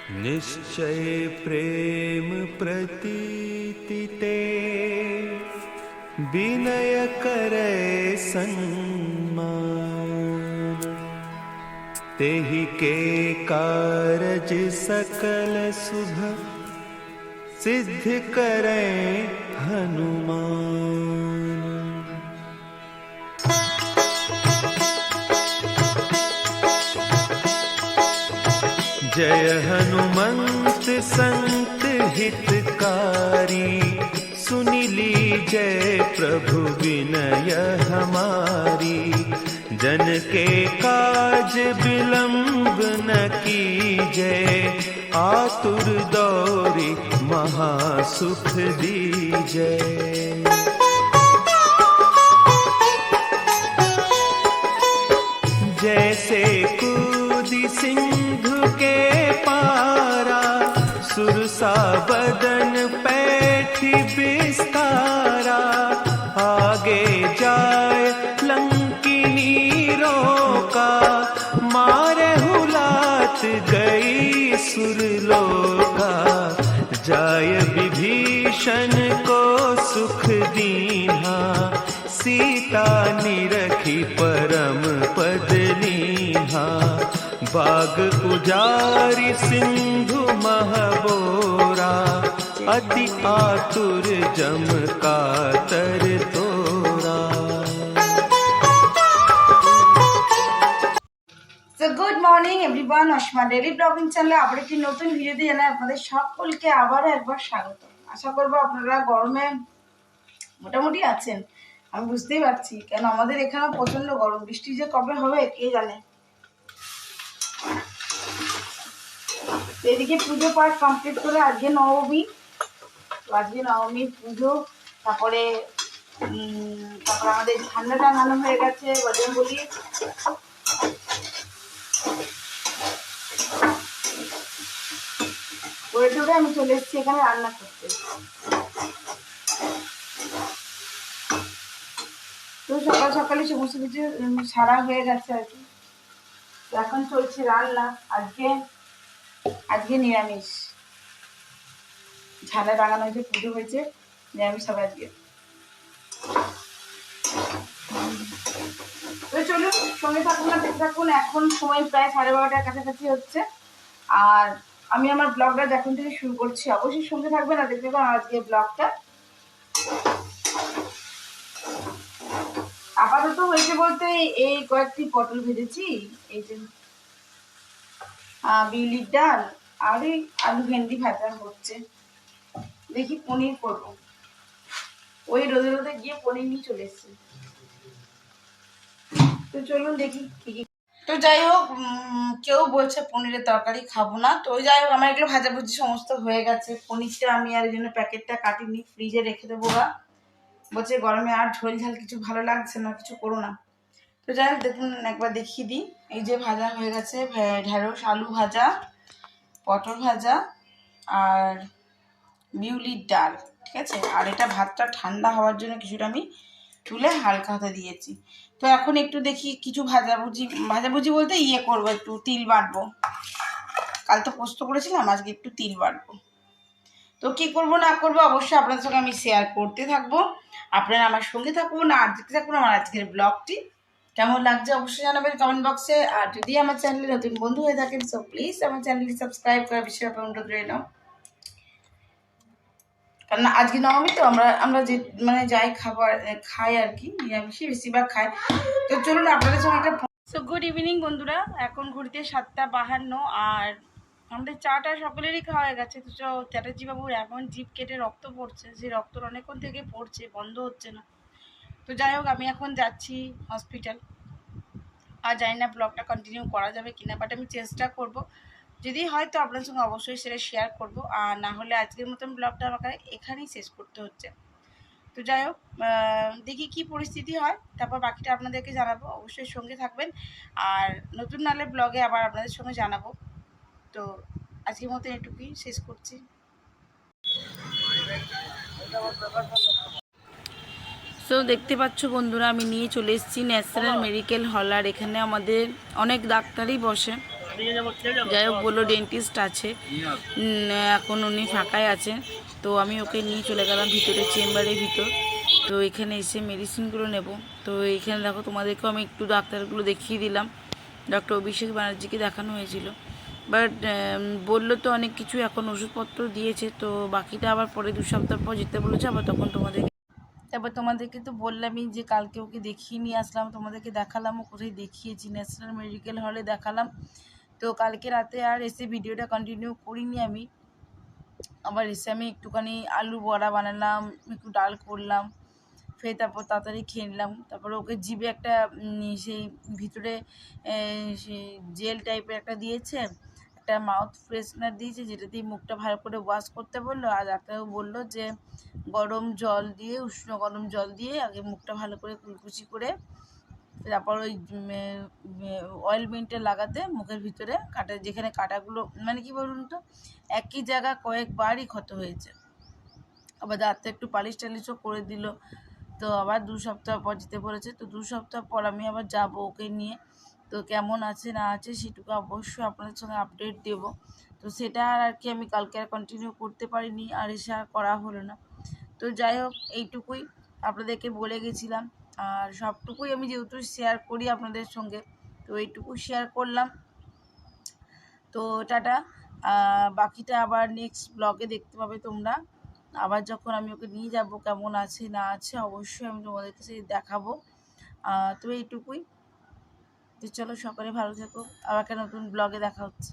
निश्चय प्रेम प्रतीति ते विनय करे सन्मान। तेहि के कारज सकल शुभ सिद्ध करे हनुमान। जय हनुमंत संत हितकारी, सुनिली जय प्रभु विनय हमारी। जन के काज विलंब न कीजय, आतुर दौरी महासुख दीजय। जैसे कूदी सिंधु के पारा, सुरसा बदन पैठी बिस्तारा। आगे जाए लंकिनी रोका, मारे हुलात गई सुरलोका। जाय विभीषण को सुख दीन्हा, सीता निरखी परम पद लीन्हा। बाग उजारि सिंधु महबोरा, अति आतुर जम कातर तोरा। So good morning everyone, Asima daily blogging চ্যানেলে আবার একটি নতুন ভিডিওতে জানাই আপনাদের সকলকে আবারও একবার স্বাগত। আশা করব আপনারা গরমে মোটামুটি আছেন, আমি বুঝতেই পারছি, কেন আমাদের এখানে প্রচন্ড গরম। বৃষ্টি যে কবে হবে কে জানে। এদিকে পুজো পাঠ কমপ্লিট করে আজকে নবমী, আজকে নবমীর পুজো। তারপরে আমাদের ঠান্ডা টাঙানো হয়ে গেছে, বজরং বলি। করে টোরে আমি চলে এসেছি এখানে রান্না করতে। তো সকাল সকালে সমস্ত কিছু সারা হয়ে গেছে আর কি। এখন চলছে রান্না। আজকে নিরামিষ, ঝালে রাঙানো হয়েছে, পুজো হয়েছে, নিরামিষ হবে আজকে। তো চলুন সঙ্গে থাকুন না দেখতে থাকুন। এখন সময় প্রায় 12:30টার কাছাকাছি হচ্ছে, আর আমি আমার ব্লগটা যখন থেকে শুরু করছি। অবশ্যই সঙ্গে থাকবেন আর দেখতে পাবেন আজকে ব্লগটা। আপাতত হয়েছে বলতে এই কয়েকটি পটল ভেজেছি, এই যে বিউলির ডাল, আর এই আলু ভেন্ডি ভাজা হচ্ছে। দেখি পনির করবো, ওই রোদে রোদে গিয়ে পনির নিয়ে চলে এসছি। তো চলুন দেখি কি কি। তো যাই হোক, কেউ বলছে পনিরের তরকারি খাবো না, তো যাই হোক আমার এগুলো ভাজাভুজি সমস্ত হয়ে গেছে। পনিরটা আমি আর এই জন্য প্যাকেটটা কাটিনি, ফ্রিজে রেখে দেবো। বলছে গরমে আর ঝোল ঝাল কিছু ভালো লাগছে না, কিছু করো না। তো যাই হোক দেখুন একবার দেখিয়ে দিই। এই যে ভাজা হয়ে গেছে, ঢেঁড়স আলু ভাজা, পটল ভাজা আর বিউলির ডাল, ঠিক আছে। আর এটা ভাতটা ঠান্ডা হওয়ার জন্য কিছুটা আমি তুলে হালকা হাতে দিয়েছি। তো এখন একটু দেখি কিছু ভাজাভুজি বলতে করবো, একটু তিল বাটবো। কাল তো পোস্ত করেছিলাম, আজকে একটু তিল বাটবো। তো কি করব না করবো অবশ্যই আপনাদের সঙ্গে আমি শেয়ার করতে থাকবো। আপনারা আমার সঙ্গে থাকুন আর দেখতে থাকুন আমার আজকের ব্লগটি। কেমন লাগছে অবশ্যই জানাবেন কমেন্ট বক্সে। আর যদি আমার চ্যানেলে নতুন বন্ধু হয়ে থাকেন সো প্লিজ আমার চ্যানেলটি সাবস্ক্রাইব করা বিষয়ে অনুরোধ রইল। কারণ আজকে নবমী তো আমরা যে যাই খাই আর কি, নিরামিষই বেশিরভাগ খাই। তো চলুন আপনাদের সঙ্গে একটা। সো গুড ইভিনিং বন্ধুরা, এখন ঘুরতে 7:52 আর আমাদের চাটা সকলেরই খাওয়া হয়ে গেছে। তো চ্যাটার্জি বাবুর এমন জিভ কেটে রক্ত পড়ছে, যে রক্ত অনেকক্ষণ থেকে পড়ছে, বন্ধ হচ্ছে না। তো যাই হোক আমি এখন যাচ্ছি হসপিটাল। আর জানি না ব্লগটা কন্টিনিউ করা যাবে কিনা, বাট আমি চেষ্টা করব। যদি হয় তো আপনার সঙ্গে অবশ্যই সেটা শেয়ার করব, আর না হলে আজকের মতন ব্লগটা আমাকে এখানেই শেষ করতে হচ্ছে। তো যাই হোক দেখি কি পরিস্থিতি হয়, তারপর বাকিটা আপনাদেরকে জানাবো। অবশ্যই সঙ্গে থাকবেন, আর নতুন নালে ব্লগে আবার আপনাদের সঙ্গে জানাবো। তো আজকের মতো এটুকুই শেষ করছি। সো দেখতে পাচ্ছ বন্ধুরা, আমি নিয়ে চলে এসেছি ন্যাশনাল মেডিকেল হল। আর এখানে আমাদের অনেক ডাক্তারই বসে, যাই হোক বললো ডেন্টিস্ট আছে, এখন উনি ফাঁকায় আছেন। তো আমি ওকে নিয়ে চলে গেলাম ভিতরে, চেম্বারের ভিতর। তো এখানে এসে মেডিসিনগুলো নেব। তো এইখানে দেখো তোমাদেরকেও আমি একটু ডাক্তারগুলো দেখিয়ে দিলাম। ডক্টর অভিষেক ব্যানার্জিকে দেখানো হয়েছিল, বাট বললো তো অনেক কিছু, এখন ওষুধপত্র দিয়েছে, তো বাকিটা আবার পরে 2 সপ্তাহ পর যেতে বলেছে। আবার তখন তোমাদেরকে তো বললামই যে কালকে ওকে দেখিয়ে নিয়ে আসলাম, তোমাদেরকে দেখালামও কোথায় দেখিয়েছি, ন্যাশনাল মেডিকেল হলে দেখালাম। তো কালকে রাতে আর এসে ভিডিওটা কন্টিনিউ করিনি আমি। আবার এসে আমি একটুখানি আলু বড়া বানালাম, একটু ডাল করলাম, ফের তারপর তাড়াতাড়ি খেয়ে নিলাম। তারপরে ওকে জিভে একটা সেই ভিতরে সেই জেল টাইপের একটা দিয়েছে, একটা মাউথ ফ্রেশনার দিয়েছে, যেটা দিয়ে মুখটা ভালো করে ওয়াশ করতে বললো। আর ডাক্তারও বললো যে গরম জল দিয়ে, উষ্ণ গরম জল দিয়ে আগে মুখটা ভালো করে কুলকুচি করে তারপর ওই অয়েলমেন্টটা লাগাতে মুখের ভিতরে, কাটা যেখানে কাটাগুলো, মানে কি বলুন তো, একই জায়গা কয়েকবারই ক্ষত হয়েছে। আবার দাঁতটা একটু পালিশ টালিশও করে দিল। তো আবার 2 সপ্তাহ পর যেতে বলেছে। তো 2 সপ্তাহ পর আমি আবার যাব ওকে নিয়ে। তো কেমন আছে না আছে সেটুকু অবশ্যই আপনাদের সঙ্গে আপডেট দেব। তো সেটা আর কি আমি কালকে আর কন্টিনিউ করতে পারিনি, আর এসে আর করা হলো না। তো যাই হোক, এইটুকুই আপনাদেরকে বলে গেছিলাম। আর সবটুকুই আমি যেহেতু শেয়ার করি আপনাদের সঙ্গে, তো এইটুকু শেয়ার করলাম। তো টাটা। বাকিটা আবার নেক্সট ব্লগে দেখতে পাবে তোমরা। আবার যখন আমি ওকে নিয়ে যাব, কেমন আছে না আছে অবশ্যই আমি তোমাদের কাছে দেখাবো। তো এইটুকুই। তো চলো, সকলে ভালো থেকো, আবার একটা নতুন ব্লগে দেখা হচ্ছে।